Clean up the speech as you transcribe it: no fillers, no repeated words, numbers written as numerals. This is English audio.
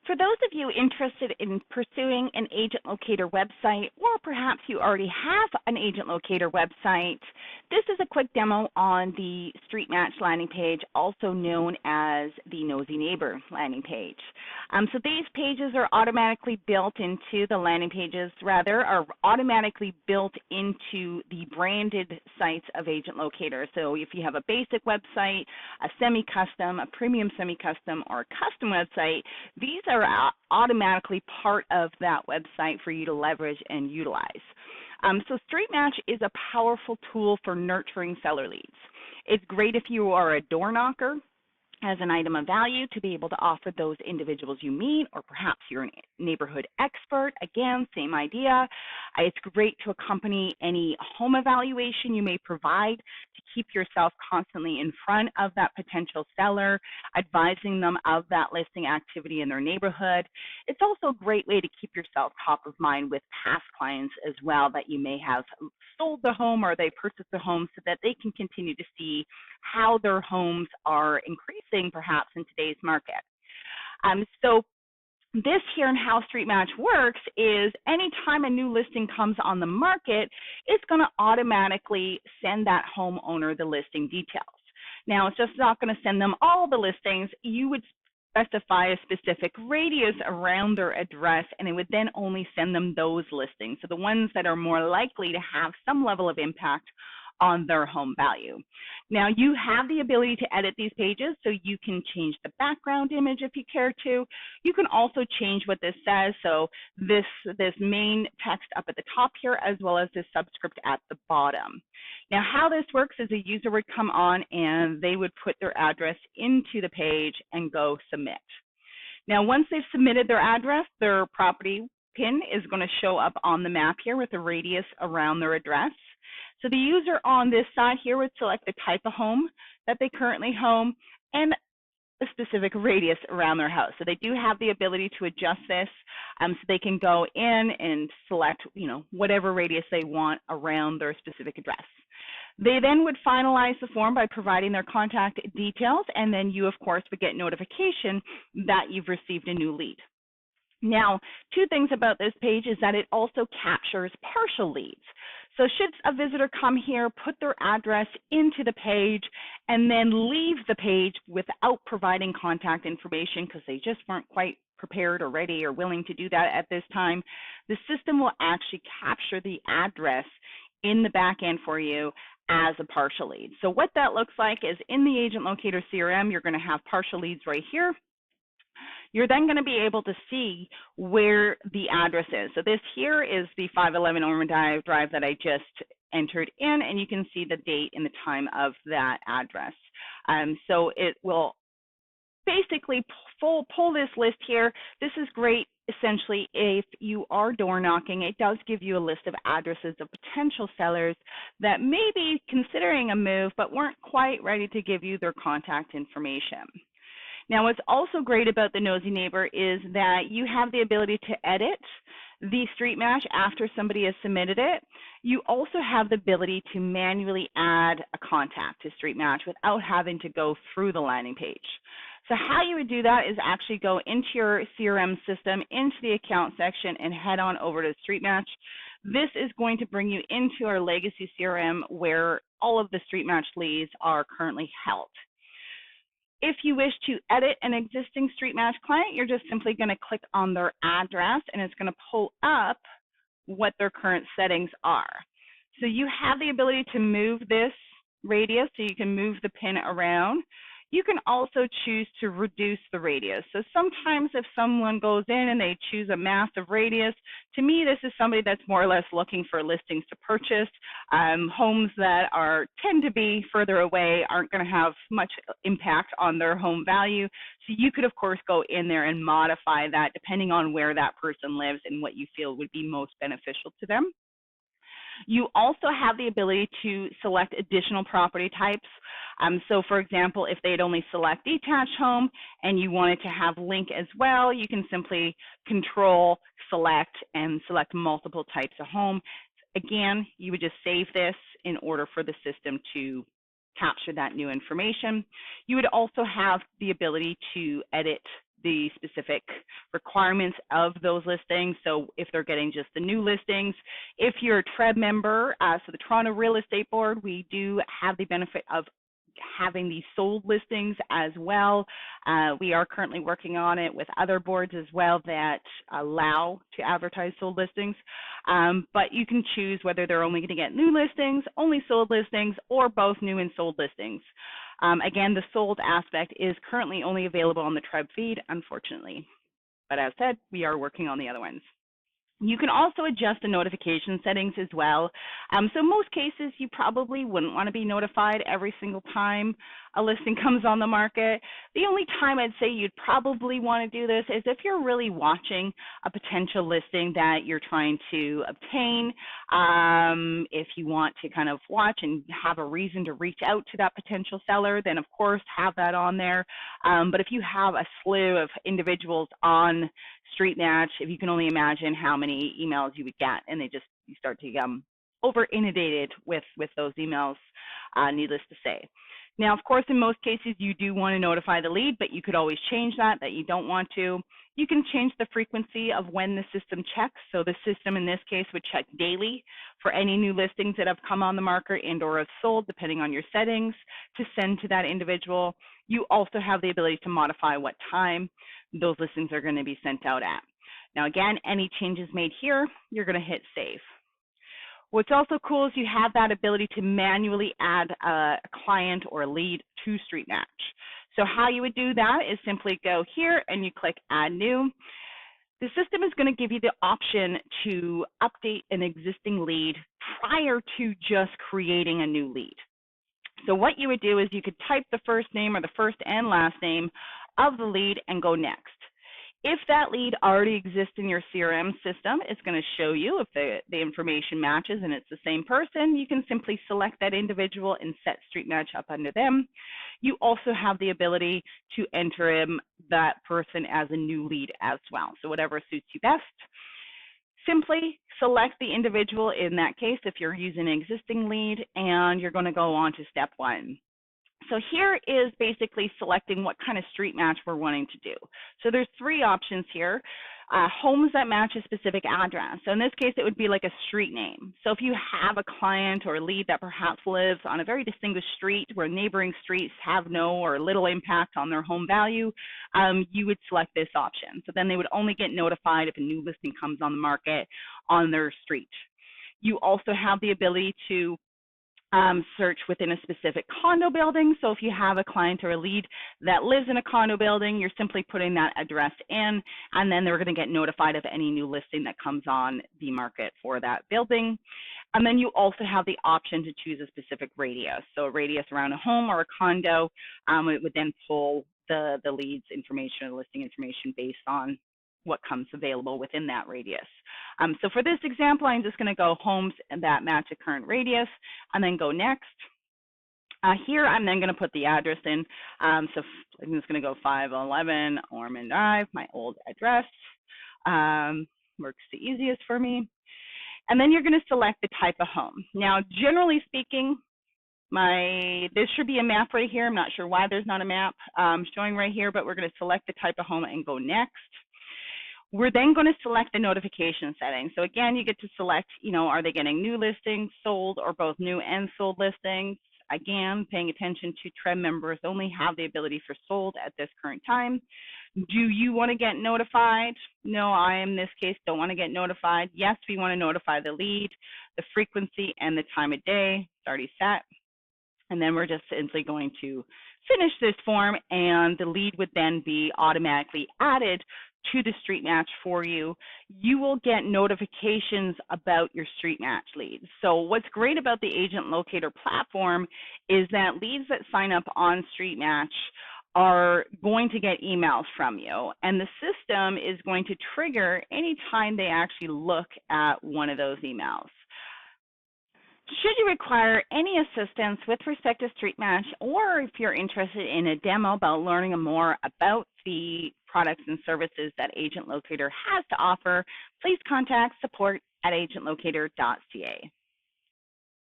For those of you interested in pursuing an agent locator website, or perhaps you already have an agent locator website, this is a quick demo on the Streetmatch landing page, also known as the Nosy Neighbor landing page. So these pages are automatically built into the landing pages, are automatically built into the branded sites of agent locator. So if you have a basic website, a semi-custom, a premium semi-custom, or a custom website, these are automatically part of that website for you to leverage and utilize. So Streetmatch is a powerful tool for nurturing seller leads. It's great if you are a door knocker as an item of value to be able to offer those individuals you meet, or perhaps you're a neighborhood expert. Again, same idea. It's great to accompany any home evaluation you may provide to keep yourself constantly in front of that potential seller, advising them of that listing activity in their neighborhood. It's also a great way to keep yourself top of mind with past clients as well that you may have sold the home or they purchased the home, so that they can continue to see how their homes are increasing perhaps in today's market. So this here and how Streetmatch works is anytime a new listing comes on the market, it's going to automatically send that homeowner the listing details. Now, it's just not going to send them all the listings. You would specify a specific radius around their address, and it would then only send them those listings, so the ones that are more likely to have some level of impact on their home value. Now, you have the ability to edit these pages, so you can change the background image if you care to. You can also change what this says, so this main text up at the top here, as well as this subscript at the bottom. Now, how this works is a user would come on and they would put their address into the page and go submit. Now, once they've submitted their address, their property pin is going to show up on the map here with a radius around their address. So the user on this side here would select the type of home that they currently home and a specific radius around their house. So they do have the ability to adjust this, so they can go in and select, whatever radius they want around their specific address. They then would finalize the form by providing their contact details, and then you, of course, would get notification that you've received a new lead. Now, two things about this page is that it also captures partial leads. So should a visitor come here, put their address into the page, and then leave the page without providing contact information because they just weren't quite prepared or ready or willing to do that at this time, the system will actually capture the address in the back end for you as a partial lead. So what that looks like is in the Agent Locator CRM, you're going to have partial leads right here. You're then going to be able to see where the address is. So this here is the 511 Ormond Drive that I just entered in, and you can see the date and the time of that address. So it will basically pull this list here. This is great. Essentially, if you are door knocking, it does give you a list of addresses of potential sellers that may be considering a move but weren't quite ready to give you their contact information. Now, what's also great about the Nosy Neighbor is that you have the ability to edit the Streetmatch after somebody has submitted it. You also have the ability to manually add a contact to Streetmatch without having to go through the landing page. So how you would do that is actually go into your CRM system, into the account section, and head on over to Streetmatch. This is going to bring you into our legacy CRM where all of the Streetmatch leads are currently held. If you wish to edit an existing Streetmatch client, you're just simply going to click on their address, and it's going to pull up what their current settings are. So you have the ability to move this radius, so you can move the pin around. You can also choose to reduce the radius. So sometimes if someone goes in and they choose a massive radius, to me this is somebody that's more or less looking for listings to purchase. Homes that tend to be further away aren't going to have much impact on their home value. So you could, of course, go in there and modify that depending on where that person lives and what you feel would be most beneficial to them. You also have the ability to select additional property types. So for example, if they'd only select detached home and you wanted to have link as well, you can simply control, select, and select multiple types of home. Again, you would just save this in order for the system to capture that new information. You would also have the ability to edit the specific requirements of those listings. So if they're getting just the new listings, if you're a TREB member, so the Toronto Real Estate Board, we do have the benefit of having these sold listings as well. We are currently working on it with other boards as well that allow to advertise sold listings. But you can choose whether they're only going to get new listings, only sold listings, or both new and sold listings. Again, the sold aspect is currently only available on the TREB feed, unfortunately. But as said, we are working on the other ones. You can also adjust the notification settings as well. So in most cases, you probably wouldn't want to be notified every single time a listing comes on the market. The only time I'd say you'd probably want to do this is if you're really watching a potential listing that you're trying to obtain. If you want to kind of watch and have a reason to reach out to that potential seller, then of course have that on there. But if you have a slew of individuals on Streetmatch, if you can only imagine how many emails you would get, and you start to over inundated with those emails, needless to say. Now, of course, in most cases, you do want to notify the lead, but you could always change that you don't want to. You can change the frequency of when the system checks. So the system in this case would check daily for any new listings that have come on the market and or have sold, depending on your settings, to send to that individual. You also have the ability to modify what time those listings are going to be sent out at. Now, again, any changes made here, you're going to hit save. What's also cool is you have that ability to manually add a client or a lead to Streetmatch. So how you would do that is simply go here and you click Add New. The system is going to give you the option to update an existing lead prior to just creating a new lead. So what you would do is you could type the first name or the first and last name of the lead and go next. If that lead already exists in your CRM system, it's going to show you if the information matches and it's the same person. You can simply select that individual and set Streetmatch up under them. You also have the ability to enter that person as a new lead as well. So whatever suits you best. Simply select the individual in that case if you're using an existing lead, and you're going to go on to step 1. So here is basically selecting what kind of street match we're wanting to do. So there's 3 options here. Homes that match a specific address. So in this case, it would be like a street name. So if you have a client or a lead that perhaps lives on a very distinguished street where neighboring streets have no or little impact on their home value, you would select this option. So then they would only get notified if a new listing comes on the market on their street. You also have the ability to search within a specific condo building. So if you have a client or a lead that lives in a condo building, you're simply putting that address in, and then they're going to get notified of any new listing that comes on the market for that building. And then you also have the option to choose a specific radius. So a radius around a home or a condo, it would then pull the leads information or the listing information based on what comes available within that radius. So for this example, I'm just going to go homes that match a current radius and then go next. Here, I'm then going to put the address in. So I'm just going to go 511 Ormond Drive, my old address. Works the easiest for me. And then you're going to select the type of home. Now, generally speaking, this should be a map right here. I'm not sure why there's not a map showing right here, but we're going to select the type of home and go next. We're then going to select the notification settings. So again, you get to select, are they getting new listings, sold, or both new and sold listings? Again, paying attention to TREB members only have the ability for sold at this current time. Do you want to get notified? No, I, in this case, don't want to get notified. Yes, we want to notify the lead, the frequency, and the time of day. It's already set. And then we're just simply going to finish this form, and the lead would then be automatically added to the Streetmatch for you. You will get notifications about your Streetmatch leads. So what's great about the Agent Locator platform is that leads that sign up on Streetmatch are going to get emails from you, and the system is going to trigger anytime they actually look at one of those emails. Should you require any assistance with respect to Streetmatch, or if you're interested in a demo about learning more about the products and services that Agent Locator has to offer, please contact support@agentlocator.ca.